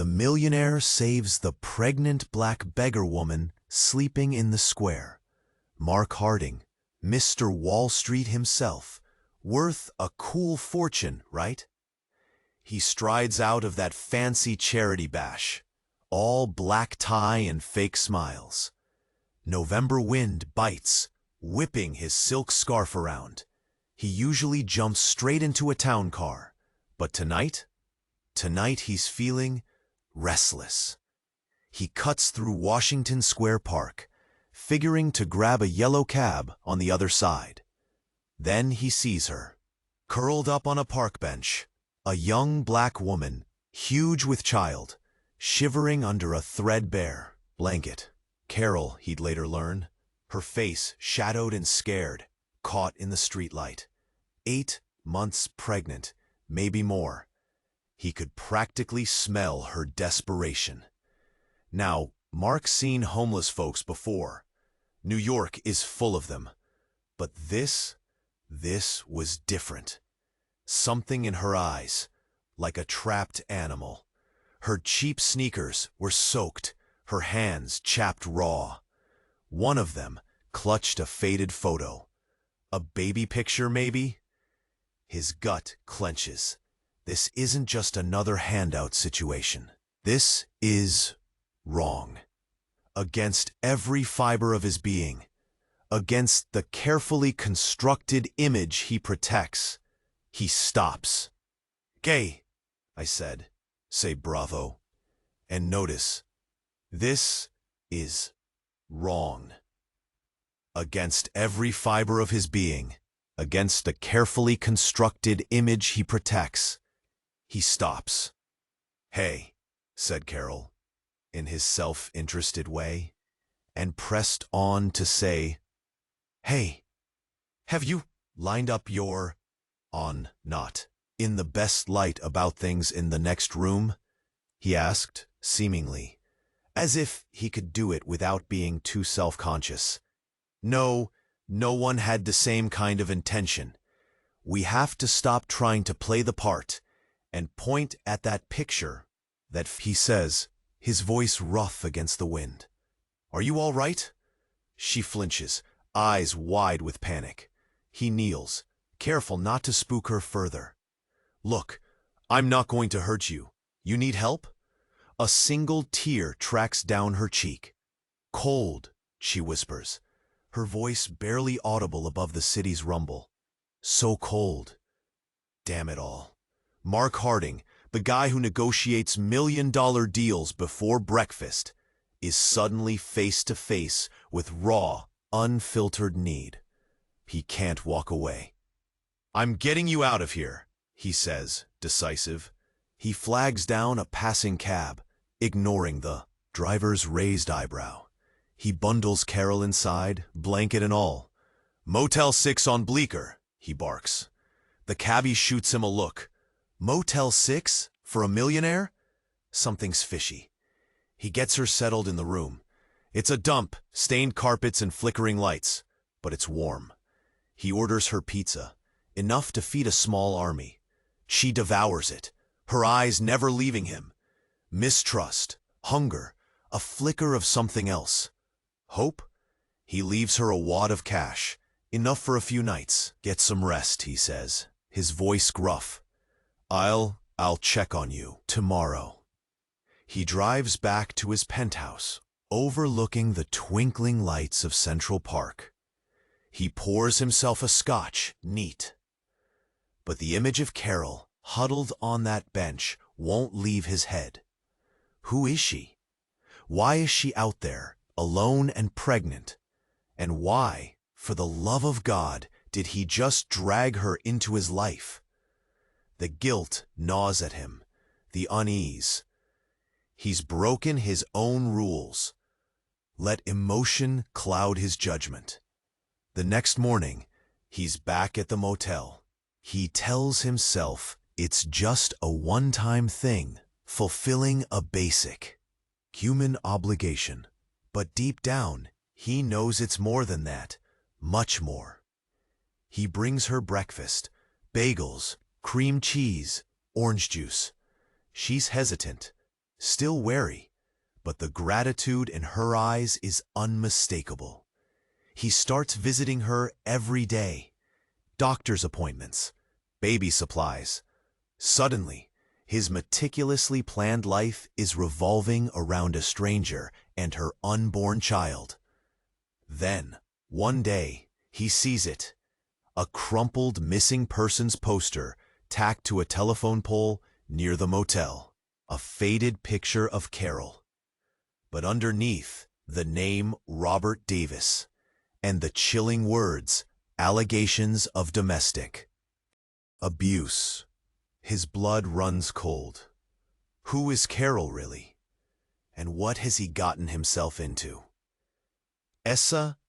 The millionaire saves the pregnant black beggar woman sleeping in the square. Mark Harding, Mr. Wall Street himself, worth a cool fortune, right? He strides out of that fancy charity bash, all black tie and fake smiles. November wind bites, whipping his silk scarf around. He usually jumps straight into a town car, but tonight he's feeling restless. He cuts through Washington Square Park, figuring to grab a yellow cab on the other side. Then he sees her, curled up on a park bench, a young black woman, huge with child, shivering under a threadbare blanket. Carol, he'd later learn, her face shadowed and scared, caught in the streetlight. 8 months pregnant, maybe more. He could practically smell her desperation. Now, Mark's seen homeless folks before. New York is full of them. But this was different. Something in her eyes, like a trapped animal. Her cheap sneakers were soaked, her hands chapped raw. One of them clutched a faded photo. A baby picture, maybe? His gut clenches. This isn't just another handout situation. This is wrong. Against every fiber of his being. Against the carefully constructed image he protects. He stops. "Gay," I said. "Say bravo. And notice, this is wrong." Against every fiber of his being, against the carefully constructed image he protects, he stops. "Hey," said Carol, in his self-interested way, and pressed on to say, "Hey, have you lined up your not in the best light about things in the next room?" he asked, seemingly, as if he could do it without being too self-conscious. No one had the same kind of intention. We have to stop trying to play the part and point at that picture that he says, his voice rough against the wind. "Are you all right?" She flinches, eyes wide with panic. He kneels, careful not to spook her further. "Look, I'm not going to hurt you. You need help?" A single tear tracks down her cheek. "Cold," she whispers, her voice barely audible above the city's rumble. "So cold." Damn it all. Mark Harding, the guy who negotiates million-dollar deals before breakfast, is suddenly face to face with raw, unfiltered need. He can't walk away. "I'm getting you out of here," he says, decisive. He flags down a passing cab, ignoring the driver's raised eyebrow. He bundles Carol inside, blanket and all. "Motel 6 on Bleecker," he barks. The cabbie shoots him a look. Motel 6? For a millionaire? Something's fishy. He gets her settled in the room. It's a dump, stained carpets and flickering lights, but it's warm. He orders her pizza, enough to feed a small army. She devours it, her eyes never leaving him. Mistrust, hunger, a flicker of something else. Hope? He leaves her a wad of cash, enough for a few nights. "Get some rest," he says, his voice gruff. I'll check on you tomorrow." He drives back to his penthouse, overlooking the twinkling lights of Central Park. He pours himself a scotch, neat. But the image of Carol, huddled on that bench, won't leave his head. Who is she? Why is she out there, alone and pregnant? And why, for the love of God, did he just drag her into his life? The guilt gnaws at him, the unease. He's broken his own rules. Let emotion cloud his judgment. The next morning, he's back at the motel. He tells himself it's just a one-time thing, fulfilling a basic human obligation. But deep down, he knows it's more than that, much more. He brings her breakfast, bagels, cream cheese, orange juice. She's hesitant, still wary, but the gratitude in her eyes is unmistakable. He starts visiting her every day. Doctor's appointments, baby supplies. Suddenly, his meticulously planned life is revolving around a stranger and her unborn child. Then, one day, he sees it. A crumpled missing persons poster tacked to a telephone pole near the motel. A faded picture of Carol. But underneath, the name Robert Davis, and the chilling words, allegations of domestic abuse. His blood runs cold. Who is Carol really? And what has he gotten himself into?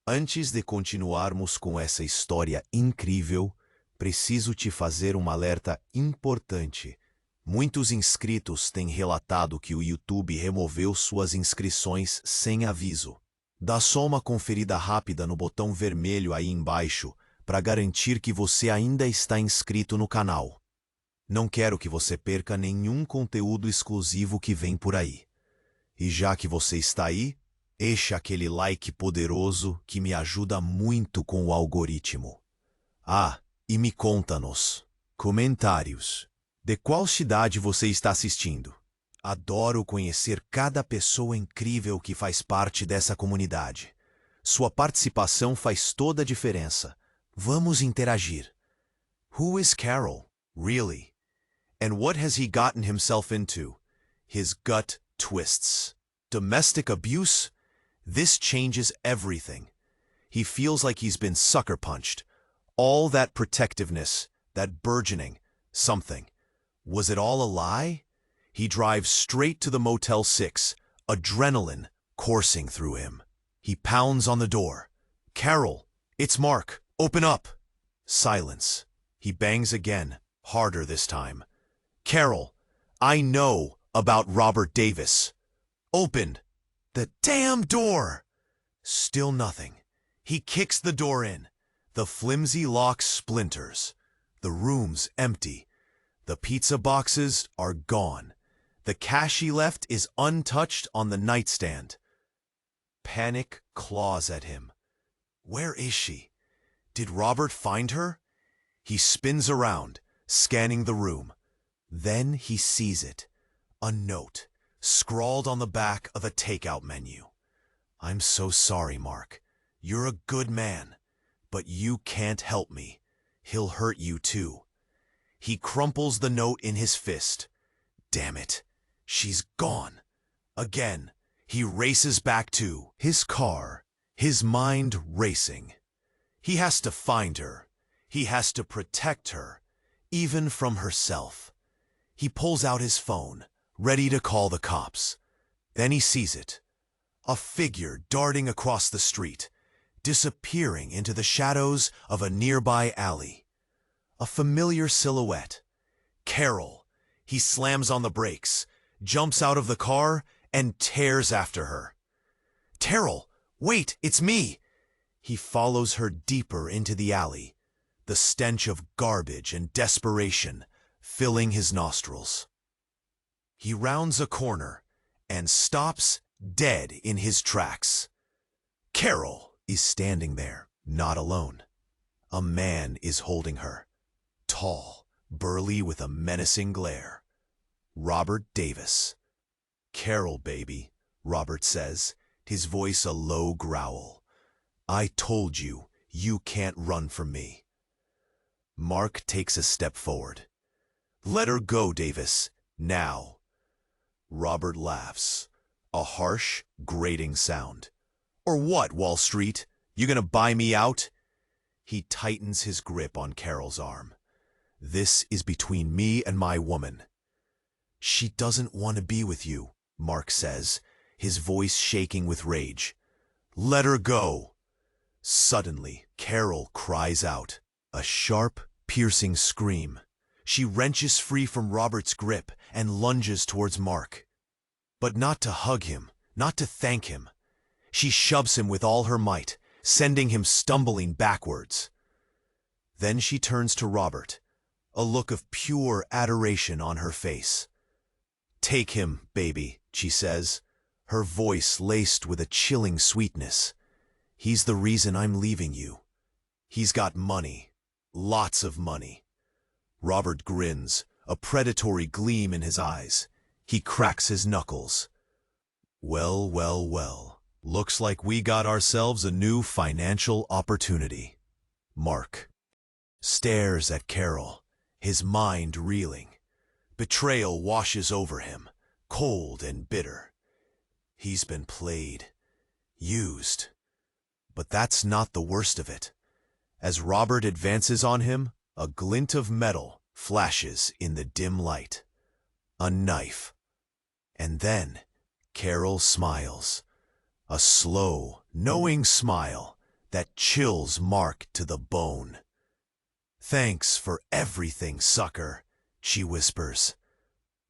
Antes de continuarmos com essa história incrível, preciso te fazer alerta importante. Muitos inscritos têm relatado que o YouTube removeu suas inscrições sem aviso. Dá só uma conferida rápida no botão vermelho aí embaixo para garantir que você ainda está inscrito no canal. Não quero que você perca nenhum conteúdo exclusivo que vem por aí. E já que você está aí, deixa aquele like poderoso que me ajuda muito com o algoritmo. E me conta nos comentários de qual cidade você está assistindo. Adoro conhecer cada pessoa incrível que faz parte dessa comunidade. Sua participação faz toda a diferença. Vamos interagir. Who is Carol, really? And what has he gotten himself into? His gut twists. Domestic abuse? This changes everything. He feels like he's been sucker punched. All that protectiveness, that burgeoning, something. Was it all a lie? He drives straight to the Motel 6, adrenaline coursing through him. He pounds on the door. Carol, it's Mark. Open up. Silence. He bangs again, harder this time. Carol, I know about Robert Davis. Open the damn door. Still nothing. He kicks the door in. The flimsy lock splinters. The room's empty. The pizza boxes are gone. The cash he left is untouched on the nightstand. Panic claws at him. Where is she? Did Robert find her? He spins around, scanning the room. Then he sees it. A note, scrawled on the back of a takeout menu. I'm so sorry, Mark. You're a good man, but you can't help me. He'll hurt you too. He crumples the note in his fist. Damn it. She's gone. Again, he races back to his car, his mind racing. He has to find her. He has to protect her, even from herself. He pulls out his phone, ready to call the cops. Then he sees it. A figure darting across the street, disappearing into the shadows of a nearby alley. A familiar silhouette. Carol. He slams on the brakes, jumps out of the car, and tears after her. Terrell, wait, it's me! He follows her deeper into the alley, the stench of garbage and desperation filling his nostrils. He rounds a corner and stops dead in his tracks. Carol is standing there, not alone. A man is holding her, tall, burly with a menacing glare. Robert Davis. Carol, baby, Robert says, his voice a low growl. I told you, you can't run from me. Mark takes a step forward. Let her go, Davis, now. Robert laughs, a harsh, grating sound. Or what, Wall Street? You gonna buy me out? He tightens his grip on Carol's arm. This is between me and my woman. She doesn't want to be with you, Mark says, his voice shaking with rage. Let her go. Suddenly, Carol cries out, a sharp, piercing scream. She wrenches free from Robert's grip and lunges towards Mark. But not to hug him, not to thank him. She shoves him with all her might, sending him stumbling backwards. Then she turns to Robert, a look of pure adoration on her face. Take him, baby, she says, her voice laced with a chilling sweetness. He's the reason I'm leaving you. He's got money. Lots of money. Robert grins, a predatory gleam in his eyes. He cracks his knuckles. Well, well, well. Looks like we got ourselves a new financial opportunity. Mark stares at Carol, his mind reeling. Betrayal washes over him, cold and bitter. He's been played, used. But that's not the worst of it. As Robert advances on him, a glint of metal flashes in the dim light. A knife. And then Carol smiles. A slow, knowing smile that chills Mark to the bone. Thanks for everything, sucker, she whispers.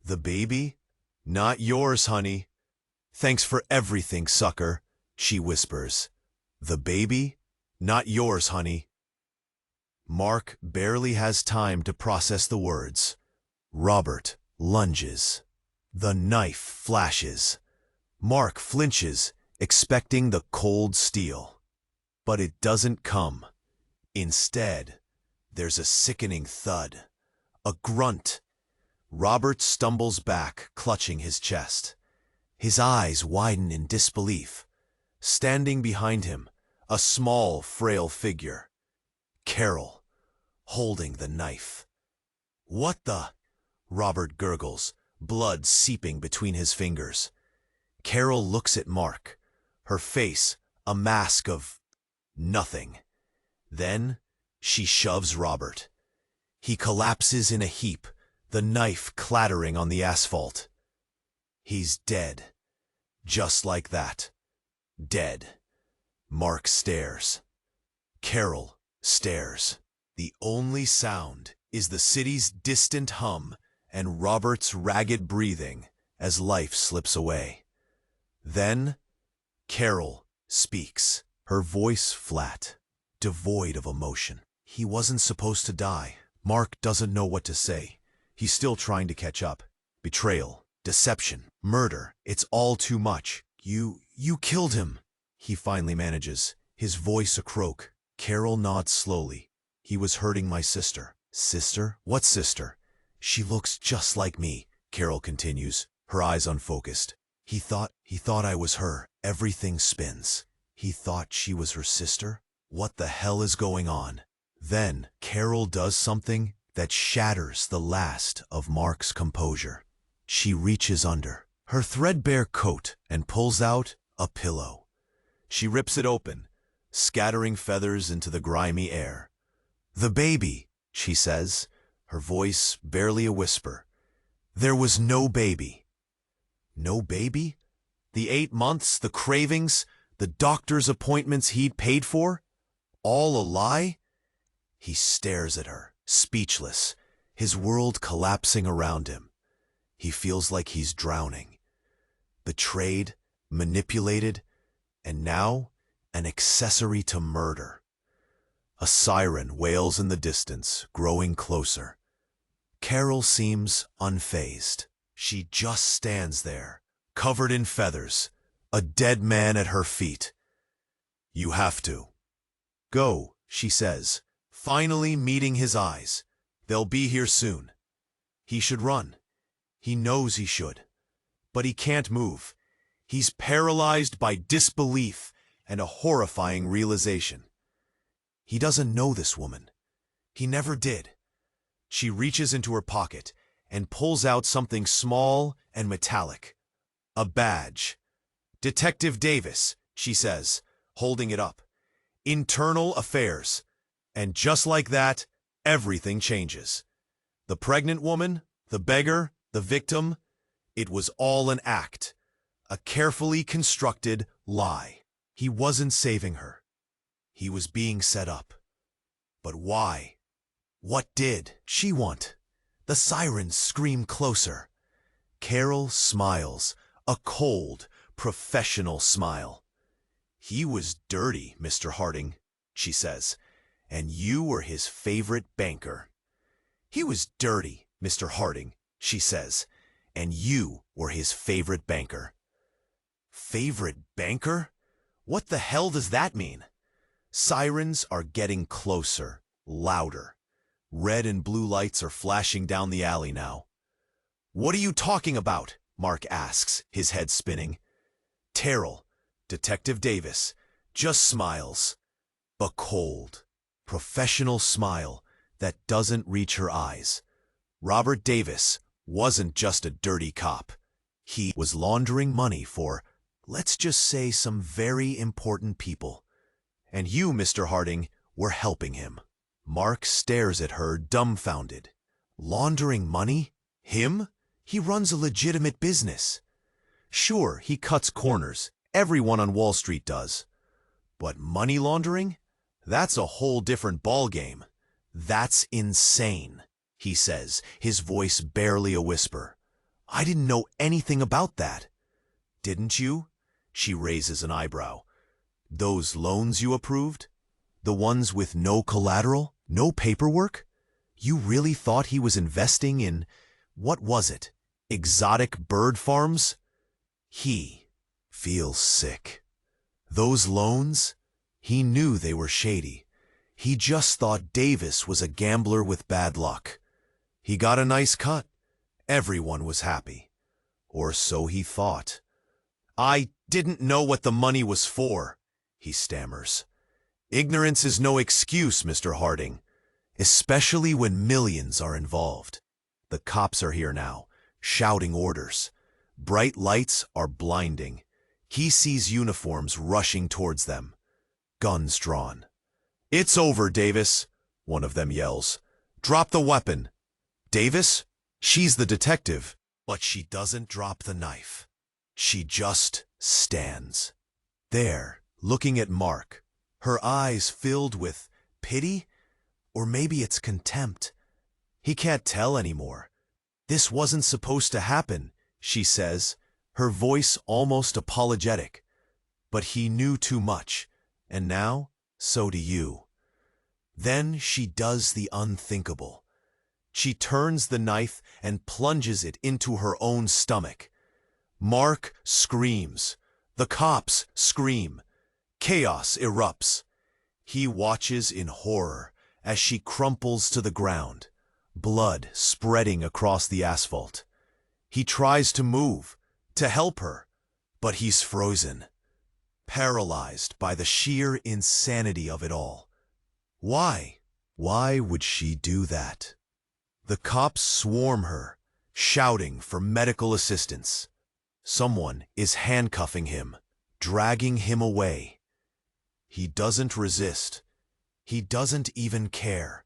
The baby? Not yours, honey. Thanks for everything, sucker, she whispers. The baby? Not yours, honey. Mark barely has time to process the words. Robert lunges. The knife flashes. Mark flinches, expecting the cold steel. But it doesn't come. Instead, there's a sickening thud. A grunt. Robert stumbles back, clutching his chest. His eyes widen in disbelief. Standing behind him, a small, frail figure. Carol, holding the knife. What the? Robert gurgles, blood seeping between his fingers. Carol looks at Mark, her face a mask of nothing. Then she shoves Robert. He collapses in a heap, the knife clattering on the asphalt. He's dead. Just like that. Dead. Mark stares. Carol stares. The only sound is the city's distant hum and Robert's ragged breathing as life slips away. Then Carol speaks, her voice flat, devoid of emotion. He wasn't supposed to die. Mark doesn't know what to say. He's still trying to catch up. Betrayal, deception, murder, it's all too much. You killed him, he finally manages, his voice a croak. Carol nods slowly. He was hurting my sister. Sister? What sister? She looks just like me, Carol continues, her eyes unfocused. He thought I was her. Everything spins. He thought she was her sister? What the hell is going on? Then Carol does something that shatters the last of Mark's composure. She reaches under her threadbare coat and pulls out a pillow. She rips it open, scattering feathers into the grimy air. The baby, she says, her voice barely a whisper. There was no baby. No baby? The 8 months, the cravings, the doctor's appointments he'd paid for? All a lie? He stares at her, speechless, his world collapsing around him. He feels like he's drowning. Betrayed, manipulated, and now an accessory to murder. A siren wails in the distance, growing closer. Carol seems unfazed. She just stands there, covered in feathers, a dead man at her feet. You have to. Go, she says, finally meeting his eyes. They'll be here soon. He should run. He knows he should. But he can't move. He's paralyzed by disbelief and a horrifying realization. He doesn't know this woman. He never did. She reaches into her pocket and pulls out something small and metallic. A badge. Detective Davis, she says, holding it up. Internal affairs. And just like that, everything changes. The pregnant woman, the beggar, the victim, it was all an act. A carefully constructed lie. He wasn't saving her. He was being set up. But why? What did she want? The sirens scream closer. Carol smiles, a cold, professional smile. He was dirty, Mr. Harding, she says, and you were his favorite banker. He was dirty, Mr. Harding, she says, and you were his favorite banker. Favorite banker? What the hell does that mean? Sirens are getting closer, louder. Red and blue lights are flashing down the alley now. What are you talking about? Mark asks, his head spinning. Terrell, Detective Davis, just smiles. A cold, professional smile that doesn't reach her eyes. Robert Davis wasn't just a dirty cop. He was laundering money for, let's just say, some very important people. And you, Mr. Harding, were helping him. Mark stares at her, dumbfounded. Laundering money? Him? He runs a legitimate business. Sure, he cuts corners. Everyone on Wall Street does. But money laundering? That's a whole different ballgame. That's insane, he says, his voice barely a whisper. I didn't know anything about that. Didn't you? She raises an eyebrow. Those loans you approved? The ones with no collateral, no paperwork? You really thought he was investing in, what was it, exotic bird farms? He feels sick. Those loans? He knew they were shady. He just thought Davis was a gambler with bad luck. He got a nice cut. Everyone was happy. Or so he thought. I didn't know what the money was for, he stammers. Ignorance is no excuse, Mr. Harding, especially when millions are involved. The cops are here now, shouting orders. Bright lights are blinding. He sees uniforms rushing towards them, guns drawn. It's over, Davis, one of them yells. Drop the weapon. Davis? She's the detective, but she doesn't drop the knife. She just stands. There, looking at Mark, her eyes filled with pity, or maybe it's contempt. He can't tell anymore. This wasn't supposed to happen, she says, her voice almost apologetic. But he knew too much, and now, so do you. Then she does the unthinkable. She turns the knife and plunges it into her own stomach. Mark screams. The cops scream. Chaos erupts. He watches in horror as she crumples to the ground, blood spreading across the asphalt. He tries to move, to help her, but he's frozen, paralyzed by the sheer insanity of it all. Why? Why would she do that? The cops swarm her, shouting for medical assistance. Someone is handcuffing him, dragging him away. He doesn't resist. He doesn't even care.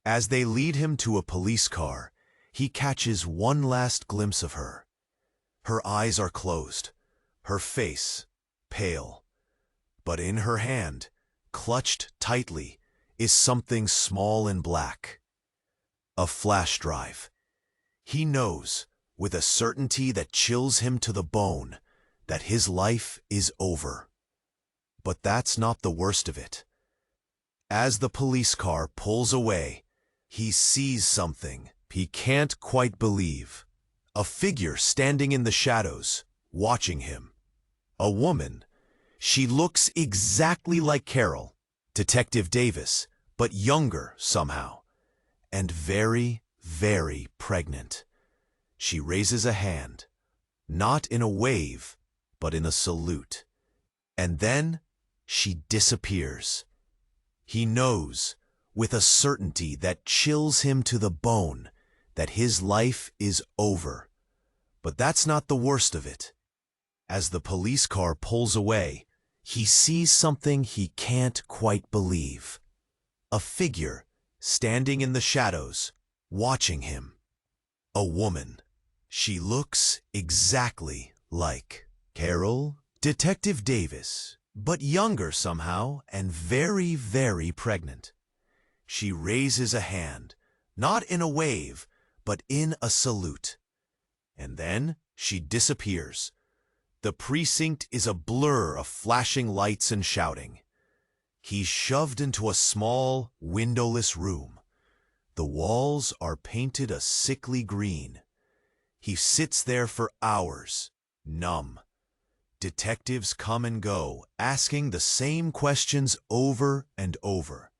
As they lead him to a police car, he catches one last glimpse of her. Her eyes are closed, her face pale. But in her hand, clutched tightly, is something small and black. A flash drive. He knows, with a certainty that chills him to the bone, that his life is over. But that's not the worst of it. As the police car pulls away, he sees something he can't quite believe. A figure standing in the shadows, watching him. A woman. She looks exactly like Carol, Detective Davis, but younger somehow. And very, very pregnant. She raises a hand, not in a wave, but in a salute. And then she disappears. He knows, with a certainty that chills him to the bone, that his life is over. But that's not the worst of it. As the police car pulls away, he sees something he can't quite believe. A figure standing in the shadows, watching him. A woman. She looks exactly like Carol, Detective Davis, but younger somehow and very, very pregnant. She raises a hand, not in a wave, but in a salute. And then she disappears. The precinct is a blur of flashing lights and shouting. He's shoved into a small, windowless room. The walls are painted a sickly green. He sits there for hours, numb. Detectives come and go, asking the same questions over and over.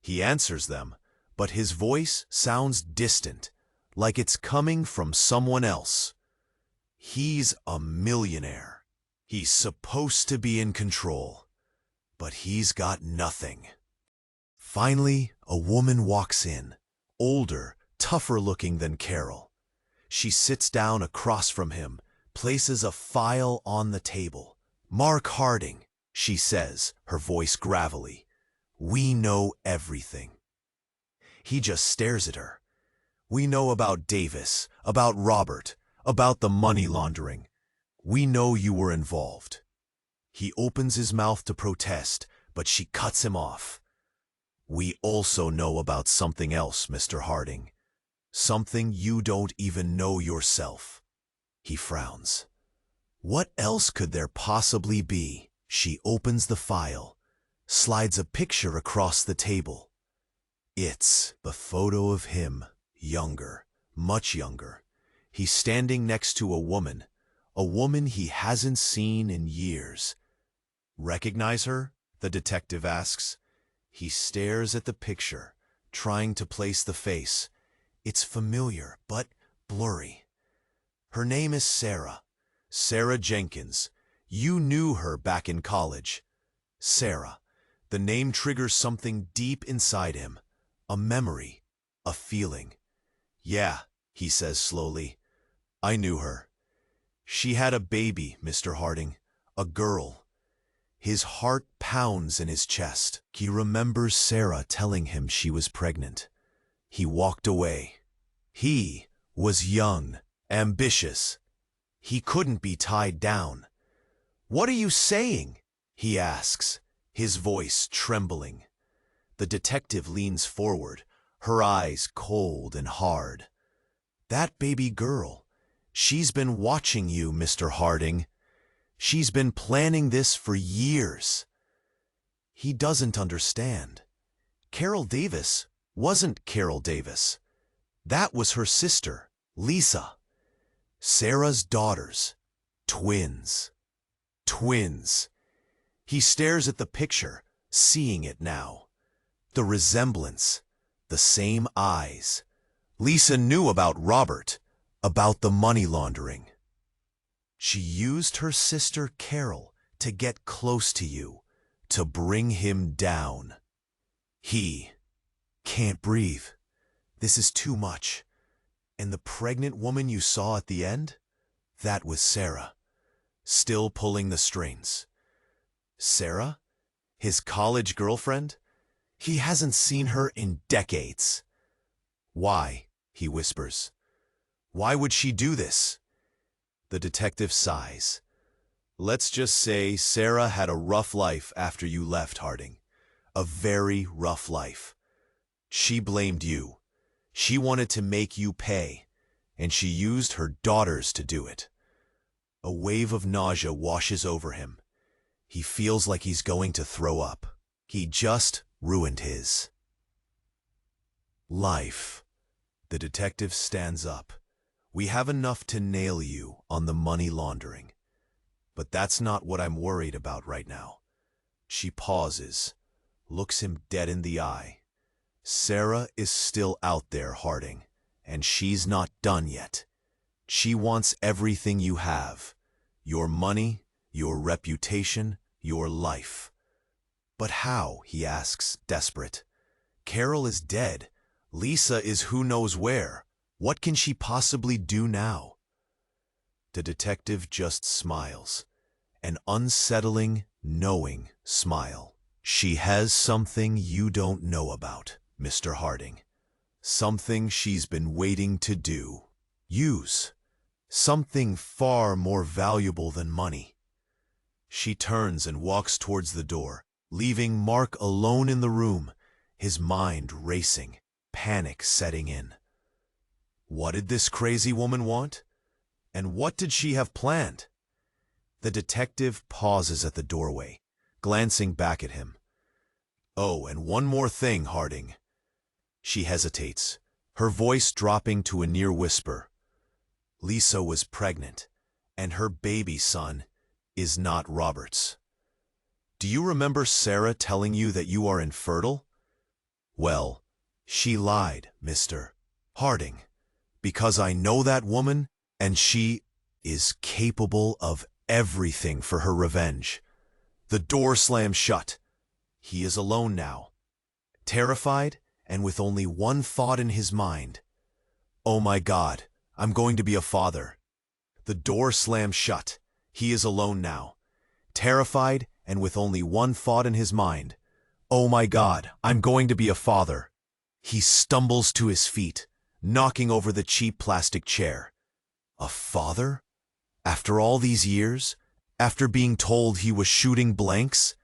He answers them, but his voice sounds distant, like it's coming from someone else. He's a millionaire. He's supposed to be in control, but he's got nothing. Finally, a woman walks in, older, tougher looking than Carol. She sits down across from him, places a file on the table. "Mark Harding," she says, her voice gravelly. "We know everything." He just stares at her. "We know about Davis, about Robert, about the money laundering. We know you were involved." He opens his mouth to protest, but she cuts him off. "We also know about something else, Mr. Harding. Something you don't even know yourself." He frowns. "What else could there possibly be?" She opens the file, slides a picture across the table. It's the photo of him, younger, much younger. He's standing next to a woman he hasn't seen in years. "Recognize her?" the detective asks. He stares at the picture, trying to place the face. It's familiar, but blurry. "Her name is Sara. Sara Jenkins. You knew her back in college." Sara. The name triggers something deep inside him. A memory. A feeling. "Yeah," he says slowly. "I knew her. She had a baby, Mr. Harding. A girl." His heart pounds in his chest. He remembers Sara telling him she was pregnant. He walked away. He was young, ambitious. He couldn't be tied down. "What are you saying?" he asks, his voice trembling. The detective leans forward, her eyes cold and hard. "That baby girl, she's been watching you, Mr. Harding. She's been planning this for years." He doesn't understand. Carol Davis wasn't Carol Davis. That was her sister, Lisa. Sarah's daughters. Twins. Twins. He stares at the picture, seeing it now. The resemblance. The same eyes. Lisa knew about Robert, about the money laundering. She used her sister Carol to get close to you, to bring him down. He can't breathe. This is too much. And the pregnant woman you saw at the end? That was Sara, still pulling the strings. Sara? His college girlfriend? He hasn't seen her in decades. "Why?" he whispers. "Why would she do this?" The detective sighs. "Let's just say Sara had a rough life after you left, Harding. A very rough life. She blamed you. She wanted to make you pay, and she used her daughters to do it." A wave of nausea washes over him. He feels like he's going to throw up. He just ruined his life. The detective stands up. "We have enough to nail you on the money laundering. But that's not what I'm worried about right now." She pauses, looks him dead in the eye. "Sara is still out there, Harding, and she's not done yet. She wants everything you have. Your money, your reputation, your life." "But how?" he asks, desperate. "Carol is dead. Lisa is who knows where. What can she possibly do now?" The detective just smiles, an unsettling, knowing smile. "She has something you don't know about, Mr. Harding. Something she's been waiting to do. Use. Something far more valuable than money." She turns and walks towards the door, leaving Mark alone in the room, his mind racing, panic setting in. What did this crazy woman want? And what did she have planned? The detective pauses at the doorway, glancing back at him. "Oh, and one more thing, Harding." She hesitates, her voice dropping to a near whisper. Lisa was pregnant, and her baby son is not Robert's. Do you remember Sara telling you that you are infertile? Well, she lied, Mr. Harding, because I know that woman, and she is capable of everything for her revenge. The door slams shut. He is alone now, terrified and with only one thought in his mind. Oh my God, I'm going to be a father. The door slams shut. He is alone now, terrified and with only one thought in his mind. Oh my God, I'm going to be a father. He stumbles to his feet, knocking over the cheap plastic chair. A father? After all these years? After being told he was shooting blanks?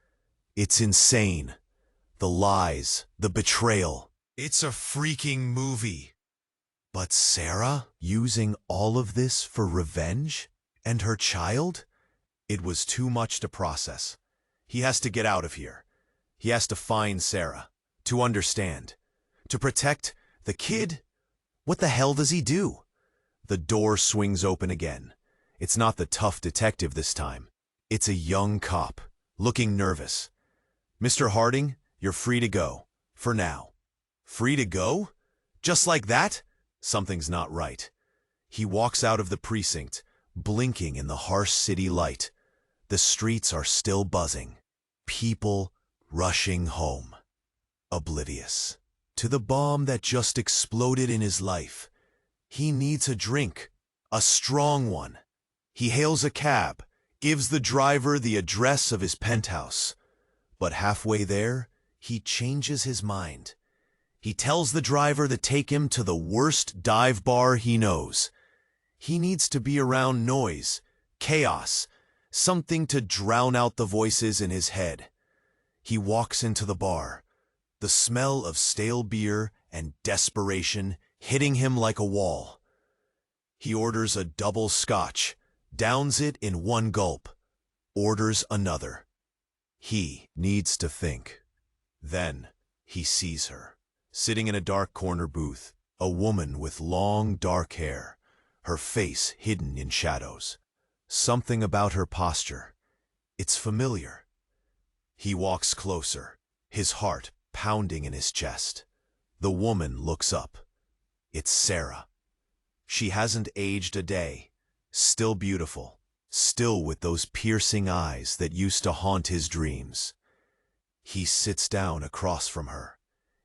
It's insane. The lies, the betrayal. It's a freaking movie. But Sara, using all of this for revenge? And her child? It was too much to process. He has to get out of here. He has to find Sara, to understand, to protect the kid. What the hell does he do? The door swings open again. It's not the tough detective this time. It's a young cop, looking nervous. Mr. Harding, you're free to go, for now. Free to go? Just like that? Something's not right. He walks out of the precinct, blinking in the harsh city light. The streets are still buzzing. People rushing home. Oblivious to the bomb that just exploded in his life. He needs a drink, a strong one. He hails a cab, gives the driver the address of his penthouse. But halfway there, he changes his mind. He tells the driver to take him to the worst dive bar he knows. He needs to be around noise, chaos, something to drown out the voices in his head. He walks into the bar, the smell of stale beer and desperation hitting him like a wall. He orders a double scotch, downs it in one gulp, orders another. He needs to think. Then he sees her, sitting in a dark corner booth, a woman with long dark hair, her face hidden in shadows. Something about her posture. It's familiar. He walks closer, his heart pounding in his chest. The woman looks up. It's Sara. She hasn't aged a day, still beautiful, still with those piercing eyes that used to haunt his dreams. He sits down across from her,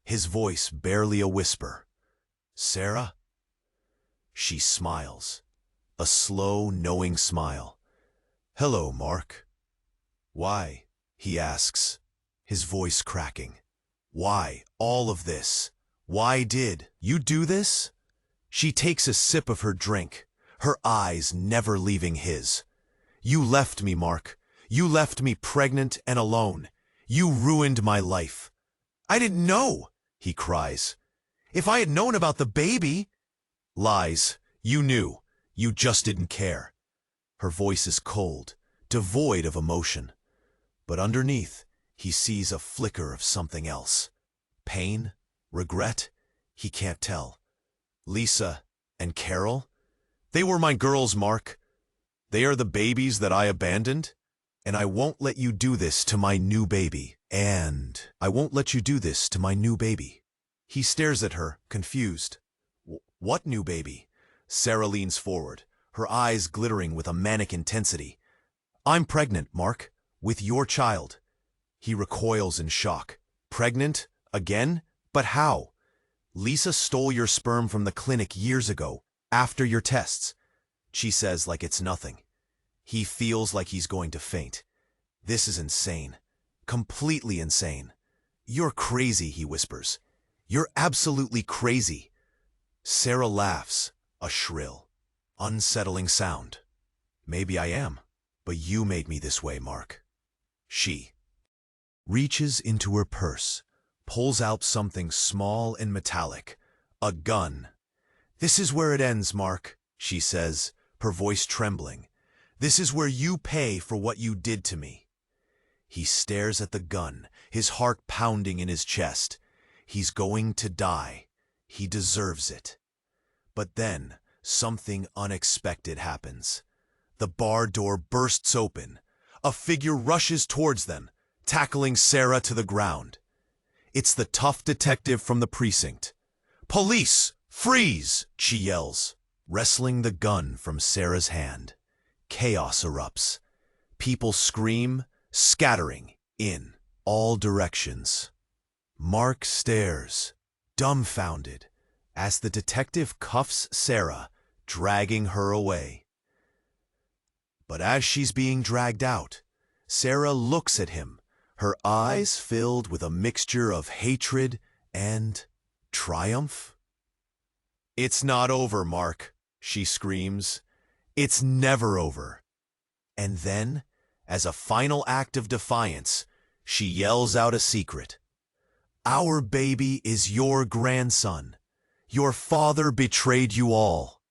his voice barely a whisper. Sara? She smiles, a slow, knowing smile. Hello, Mark. Why? He asks, his voice cracking. Why all of this? Why did you do this? She takes a sip of her drink, her eyes never leaving his. You left me, Mark. You left me pregnant and alone. You ruined my life. I didn't know, he cries. If I had known about the baby. Lies. You knew. You just didn't care. Her voice is cold, devoid of emotion. But underneath, he sees a flicker of something else. Pain? Regret? He can't tell. Lisa and Carol? They were my girls, Mark. They are the babies that I abandoned. And I won't let you do this to my new baby. And I won't let you do this to my new baby. He stares at her, confused. What new baby? Sara leans forward, her eyes glittering with a manic intensity. I'm pregnant, Mark, with your child. He recoils in shock. Pregnant? Again? But how? Lisa stole your sperm from the clinic years ago, after your tests. She says like it's nothing. He feels like he's going to faint. This is insane. Completely insane. You're crazy, he whispers. You're absolutely crazy. Sara laughs, a shrill, unsettling sound. Maybe I am, but you made me this way, Mark. She reaches into her purse, pulls out something small and metallic, a gun. This is where it ends, Mark, she says, her voice trembling. This is where you pay for what you did to me. He stares at the gun, his heart pounding in his chest. He's going to die. He deserves it. But then, something unexpected happens. The bar door bursts open. A figure rushes towards them, tackling Sara to the ground. It's the tough detective from the precinct. "Police! Freeze!" she yells, wresting the gun from Sara's hand. Chaos erupts. People scream, scattering in all directions. Mark stares, dumbfounded, as the detective cuffs Sara, dragging her away. But as she's being dragged out, Sara looks at him, her eyes filled with a mixture of hatred and triumph. "It's not over, Mark," she screams. "It's never over." And then, as a final act of defiance, she yells out a secret. "Our baby is your grandson. Your father betrayed you all."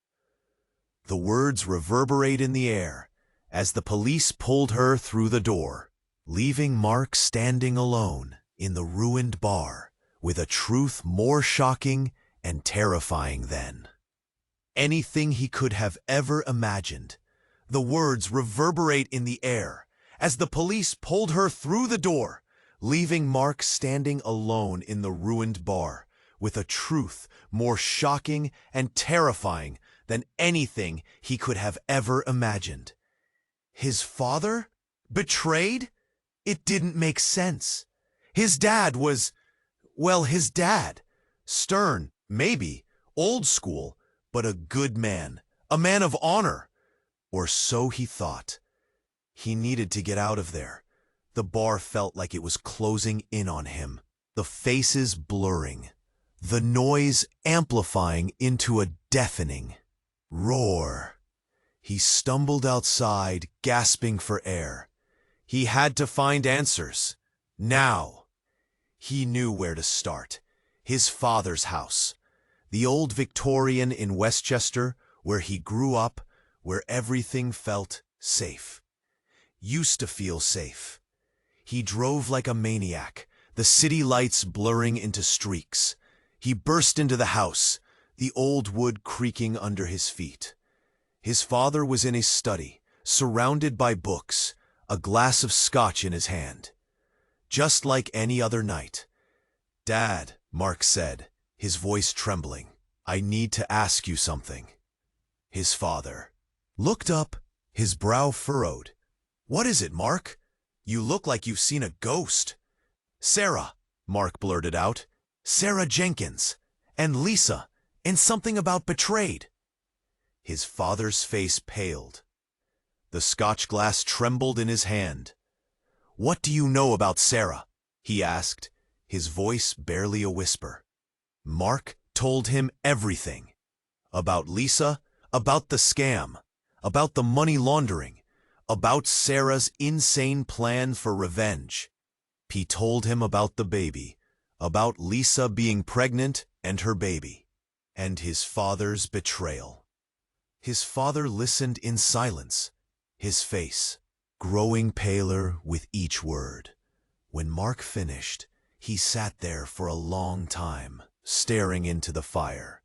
The words reverberate in the air as the police pulled her through the door, leaving Mark standing alone in the ruined bar with a truth more shocking and terrifying than anything he could have ever imagined. The words reverberate in the air as the police pulled her through the door, leaving Mark standing alone in the ruined bar with a truth more shocking and terrifying than anything he could have ever imagined. His father? Betrayed? It didn't make sense. His dad was, well, his dad. Stern, maybe, old school, but a good man, a man of honor. Or so he thought. He needed to get out of there. The bar felt like it was closing in on him, the faces blurring, the noise amplifying into a deafening roar. He stumbled outside, gasping for air. He had to find answers. Now. He knew where to start. His father's house. The old Victorian in Westchester, where he grew up, where everything felt safe. Used to feel safe. He drove like a maniac, the city lights blurring into streaks. He burst into the house, the old wood creaking under his feet. His father was in his study, surrounded by books, a glass of scotch in his hand. Just like any other night. "Dad," Mark said, his voice trembling, "I need to ask you something." His father looked up, his brow furrowed. "What is it, Mark? You look like you've seen a ghost." "Sara," Mark blurted out. "Sara Jenkins. And Lisa. And something about betrayed." His father's face paled. The scotch glass trembled in his hand. "What do you know about Sara?" he asked, his voice barely a whisper. Mark told him everything. About Lisa, about the scam, about the money laundering, about Sara's insane plan for revenge. He told him about the baby, about Lisa being pregnant and her baby, and his father's betrayal. His father listened in silence, his face growing paler with each word. When Mark finished, he sat there for a long time, staring into the fire.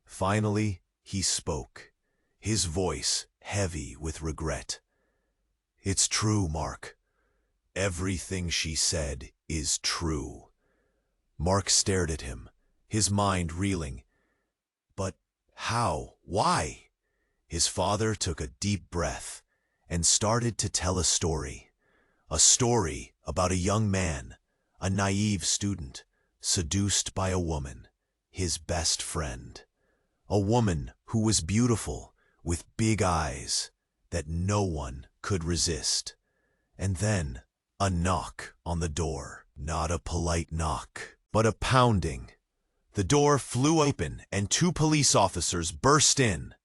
Finally, he spoke, his voice heavy with regret. "It's true, Mark. Everything she said is true." Mark stared at him, his mind reeling. "But how? Why?" His father took a deep breath and started to tell a story about a young man, a naive student, seduced by a woman, his best friend. A woman who was beautiful, with big eyes that no one could resist. And then a knock on the door, not a polite knock, but a pounding. The door flew open and 2 police officers burst in.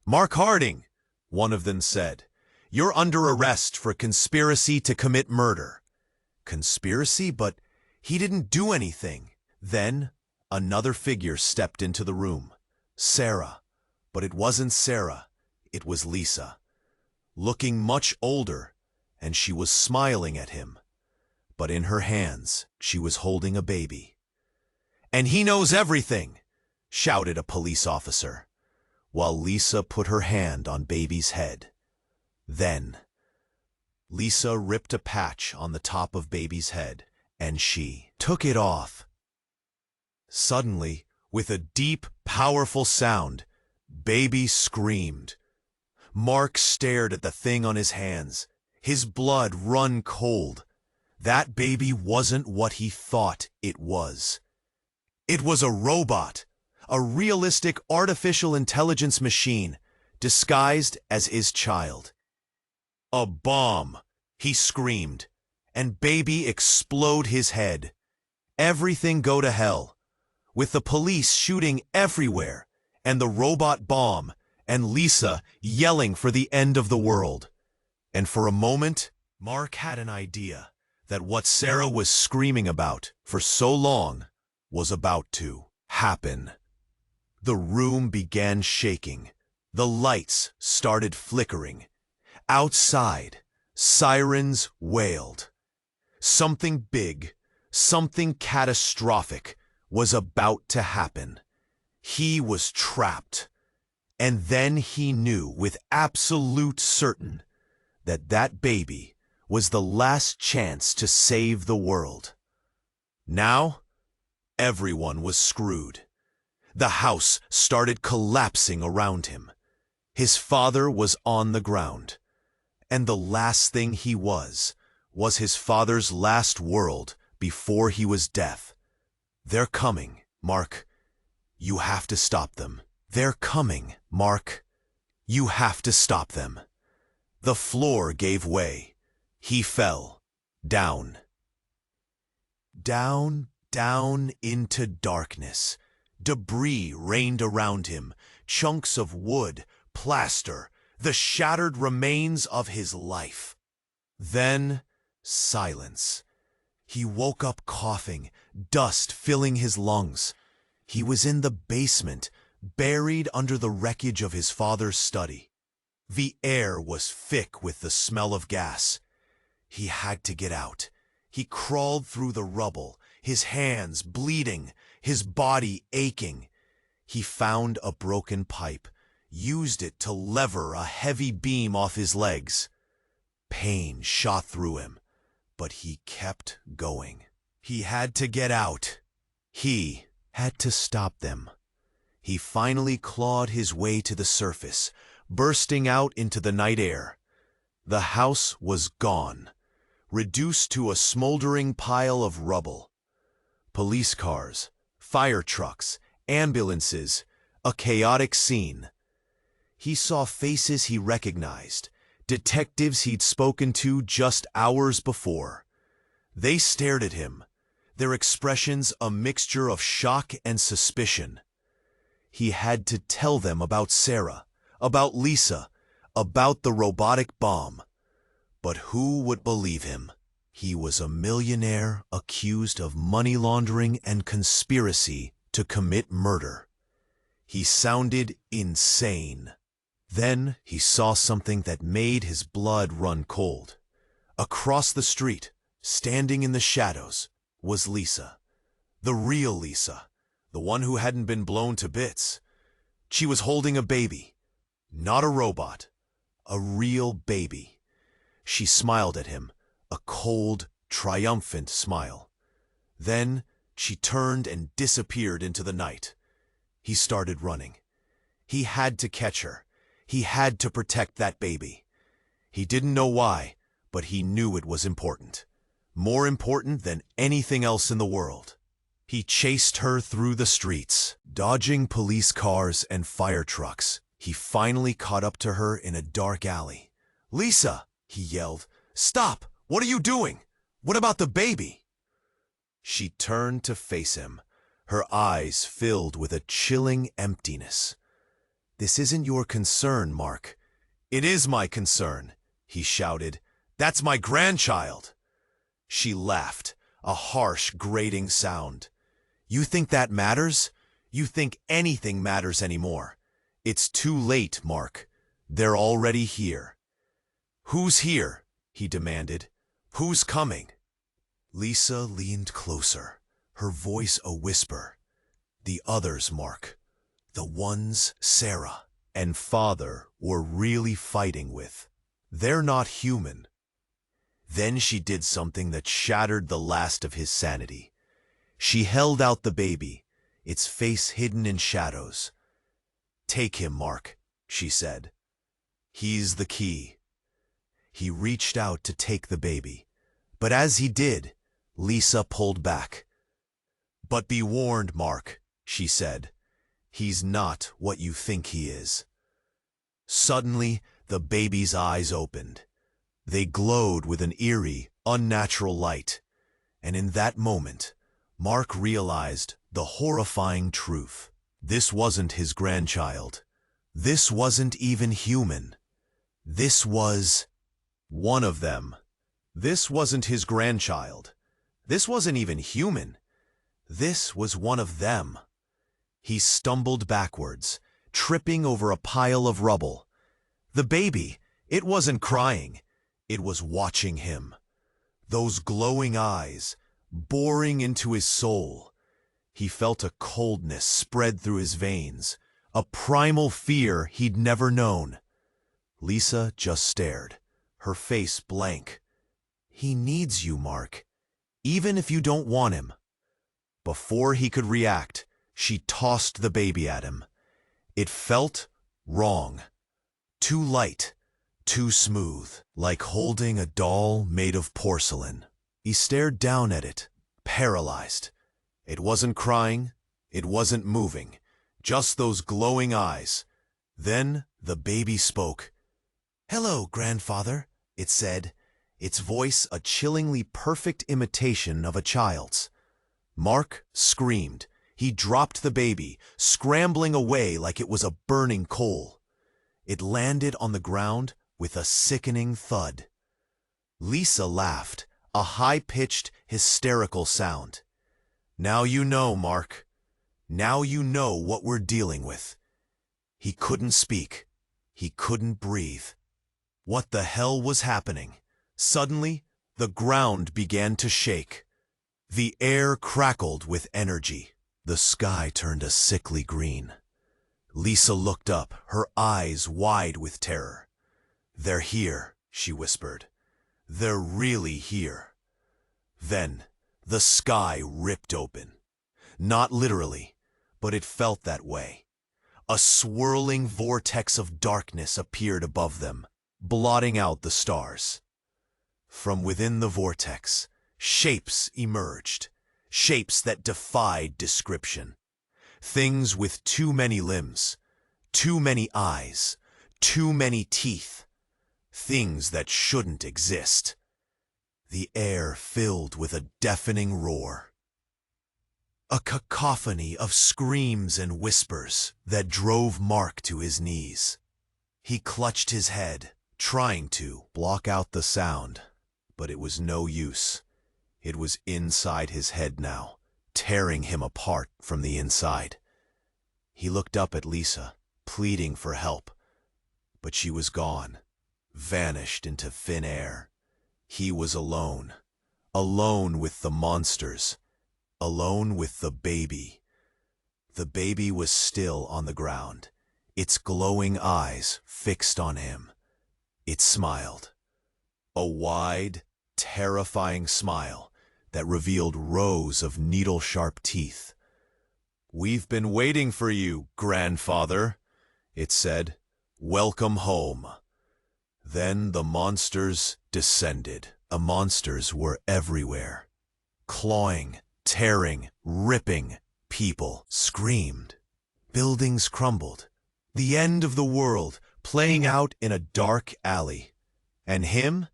"Mark Harding," one of them said, "you're under arrest for conspiracy to commit murder." Conspiracy? But he didn't do anything. Then another figure stepped into the room. Sara. But it wasn't Sara. It was Lisa. Looking much older, and she was smiling at him. But in her hands, she was holding a baby. "And he knows everything," shouted a police officer. while Lisa put her hand on baby's head. Then, Lisa ripped a patch on the top of baby's head, and she took it off. Suddenly, with a deep, powerful sound, baby screamed. Mark stared at the thing on his hands, his blood run cold. That baby wasn't what he thought it was. It was a robot, a realistic artificial intelligence machine, disguised as his child. "A bomb!" he screamed, and baby explode his head. Everything go to hell, with the police shooting everywhere, and the robot bomb, and Lisa yelling for the end of the world. And for a moment, Mark had an idea that what Sara was screaming about for so long was about to happen. The room began shaking. The lights started flickering. Outside, sirens wailed. Something big, something catastrophic was about to happen. He was trapped. And then he knew with absolute certain that that baby was the last chance to save the world. Now, everyone was screwed. The house started collapsing around him. His father was on the ground. And the last thing he was his father's last world before he was death. "They're coming, Mark. You have to stop them. They're coming, Mark. You have to stop them." The floor gave way. He fell. Down. Down, down into darkness. Debris rained around him. Chunks of wood, plaster, the shattered remains of his life. Then, silence. He woke up coughing, dust filling his lungs. He was in the basement, buried under the wreckage of his father's study. The air was thick with the smell of gas. He had to get out. He crawled through the rubble, his hands bleeding, his body aching. He found a broken pipe, used it to lever a heavy beam off his legs. Pain shot through him, but he kept going. He had to get out. He had to stop them. He finally clawed his way to the surface, bursting out into the night air. The house was gone, reduced to a smoldering pile of rubble. Police cars, fire trucks, ambulances, a chaotic scene. He saw faces he recognized, detectives he'd spoken to just hours before. They stared at him, their expressions a mixture of shock and suspicion. He had to tell them about Sara, about Lisa, about the robotic bomb. But who would believe him? He was a millionaire accused of money laundering and conspiracy to commit murder. He sounded insane. Then he saw something that made his blood run cold. Across the street, standing in the shadows, was Lisa. The real Lisa, the one who hadn't been blown to bits. She was holding a baby. Not a robot, a real baby. She smiled at him, a cold, triumphant smile. Then she turned and disappeared into the night. He started running. He had to catch her. He had to protect that baby. He didn't know why, but he knew it was important. More important than anything else in the world. He chased her through the streets, dodging police cars and fire trucks. He finally caught up to her in a dark alley. "Lisa!" he yelled. "Stop! What are you doing? What about the baby?" She turned to face him, her eyes filled with a chilling emptiness. "This isn't your concern, Mark." "It is my concern," he shouted. "That's my grandchild." She laughed, a harsh, grating sound. "You think that matters? You think anything matters anymore? It's too late, Mark. They're already here." "Who's here?" he demanded. "Who's coming?" Lisa leaned closer, her voice a whisper. "The others, Mark. The ones Sara." and father were really fighting with. They're not human. Then she did something that shattered the last of his sanity. She held out the baby, its face hidden in shadows. "Take him, Mark," she said. "He's the key." He reached out to take the baby, but as he did, Lisa pulled back. "But be warned, Mark," she said. "He's not what you think he is." Suddenly, the baby's eyes opened. They glowed with an eerie, unnatural light, and in that moment, Mark realized the horrifying truth. This wasn't his grandchild. This wasn't even human. This was one of them. This wasn't his grandchild. This wasn't even human. This was one of them. He stumbled backwards, tripping over a pile of rubble. The baby, it wasn't crying. It was watching him. Those glowing eyes, boring into his soul. He felt a coldness spread through his veins, a primal fear he'd never known. Lisa just stared, her face blank. "He needs you, Mark, even if you don't want him." Before he could react, she tossed the baby at him. It felt wrong. Too light, too smooth, like holding a doll made of porcelain. He stared down at it, paralyzed. It wasn't crying, it wasn't moving, just those glowing eyes. Then the baby spoke. "Hello, grandfather," it said, its voice a chillingly perfect imitation of a child's. Mark screamed. He dropped the baby, scrambling away like it was a burning coal. It landed on the ground with a sickening thud. Lisa laughed, a high-pitched, hysterical sound. "Now you know, Mark. Now you know what we're dealing with." He couldn't speak. He couldn't breathe. What the hell was happening? Suddenly, the ground began to shake. The air crackled with energy. The sky turned a sickly green. Lisa looked up, her eyes wide with terror. "They're here," she whispered. "They're really here." Then, the sky ripped open. Not literally, but it felt that way. A swirling vortex of darkness appeared above them, blotting out the stars. From within the vortex, shapes emerged, shapes that defied description. Things with too many limbs, too many eyes, too many teeth. Things that shouldn't exist. The air filled with a deafening roar. A cacophony of screams and whispers that drove Mark to his knees. He clutched his head, trying to block out the sound, but it was no use. It was inside his head now, tearing him apart from the inside. He looked up at Lisa, pleading for help, but she was gone, vanished into thin air. He was alone, alone with the monsters, alone with the baby. The baby was still on the ground, its glowing eyes fixed on him. It smiled. A wide, terrifying smile that revealed rows of needle-sharp teeth. "We've been waiting for you, grandfather," it said. "Welcome home." Then the monsters descended. The monsters were everywhere. Clawing, tearing, ripping. People screamed. Buildings crumbled. The end of the world playing out in a dark alley. And him,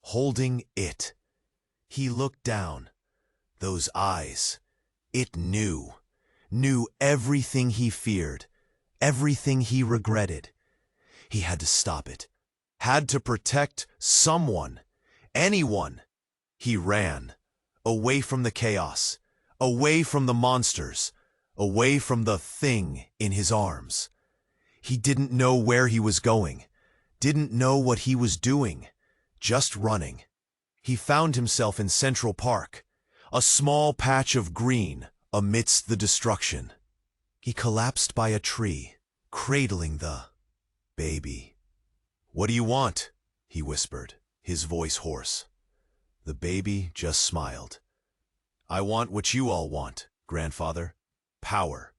holding it. He looked down. Those eyes. It knew everything he feared, everything he regretted. He had to stop it. Had to protect someone, anyone. He ran, away from the chaos, away from the monsters, away from the thing in his arms. He didn't know where he was going, didn't know what he was doing, just running. He found himself in Central Park, a small patch of green amidst the destruction. He collapsed by a tree, cradling the "Baby, what do you want?" he whispered, his voice hoarse. The baby just smiled. "I want what you all want, grandfather. Power."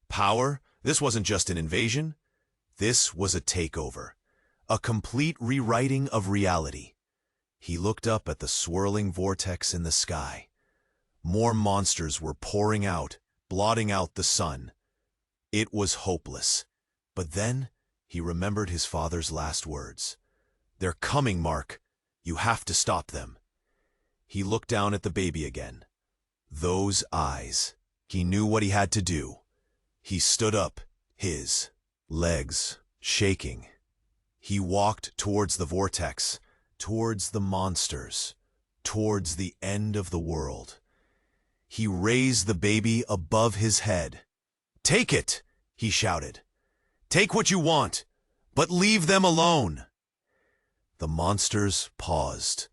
Power? This wasn't just an invasion. This was a takeover. A complete rewriting of reality. He looked up at the swirling vortex in the sky. More monsters were pouring out, blotting out the sun. It was hopeless. But then he remembered his father's last words. "They're coming, Mark. You have to stop them." He looked down at the baby again. Those eyes. He knew what he had to do. He stood up, his legs shaking. He walked towards the vortex, towards the monsters, towards the end of the world. He raised the baby above his head. "Take it!" he shouted. "Take what you want, but leave them alone." The monsters paused.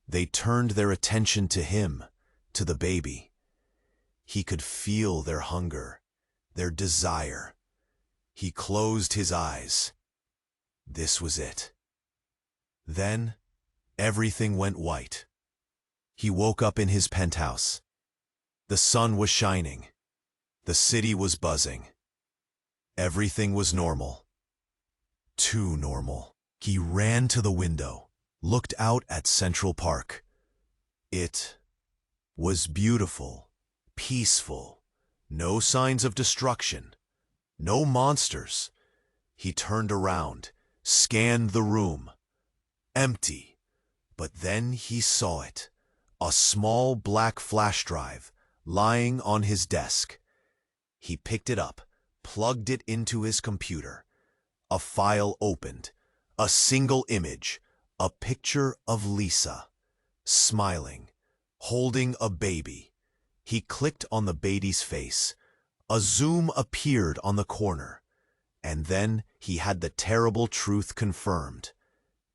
They turned their attention to him, to the baby. He could feel their hunger, their desire. He closed his eyes. This was it. Then, everything went white. He woke up in his penthouse. The sun was shining. The city was buzzing. Everything was normal. Too normal. He ran to the window, looked out at Central Park. It was beautiful, peaceful, no signs of destruction, no monsters. He turned around, scanned the room. Empty. But then he saw it. A small black flash drive lying on his desk. He picked it up, plugged it into his computer. A file opened. A single image. A picture of Lisa, smiling, holding a baby. He clicked on the baby's face. A zoom appeared on the corner. And then he had the terrible truth confirmed.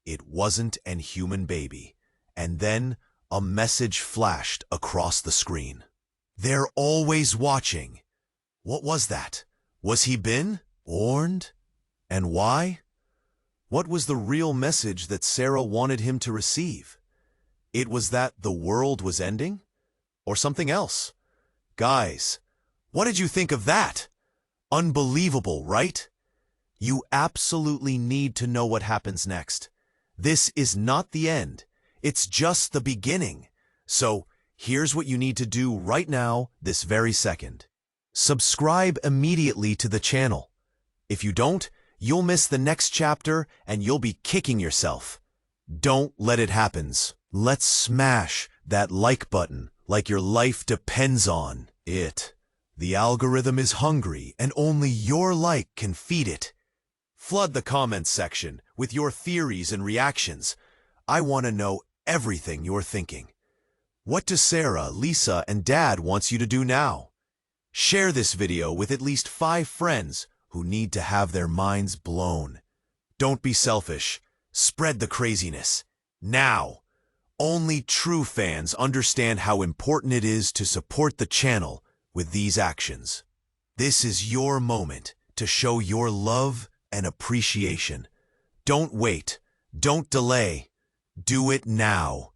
It wasn't an human baby. And then a message flashed across the screen. "They're always watching." What was that? Was he been warned? And why? What was the real message that Sara wanted him to receive? It was that the world was ending? Or something else? Guys, what did you think of that? Unbelievable, right? You absolutely need to know what happens next. This is not the end. It's just the beginning. So, here's what you need to do right now, this very second. Subscribe immediately to the channel. If you don't, you'll miss the next chapter and you'll be kicking yourself. Don't let it happen. Let's smash that like button like your life depends on it. The algorithm is hungry and only your like can feed it. Flood the comments section with your theories and reactions. I want to know everything you're thinking. What do Sara, Lisa, and Dad wants you to do now? Share this video with at least 5 friends who need to have their minds blown. Don't be selfish. Spread the craziness. Now. Only true fans understand how important it is to support the channel with these actions. This is your moment to show your love and appreciation. Don't wait. Don't delay. Do it now.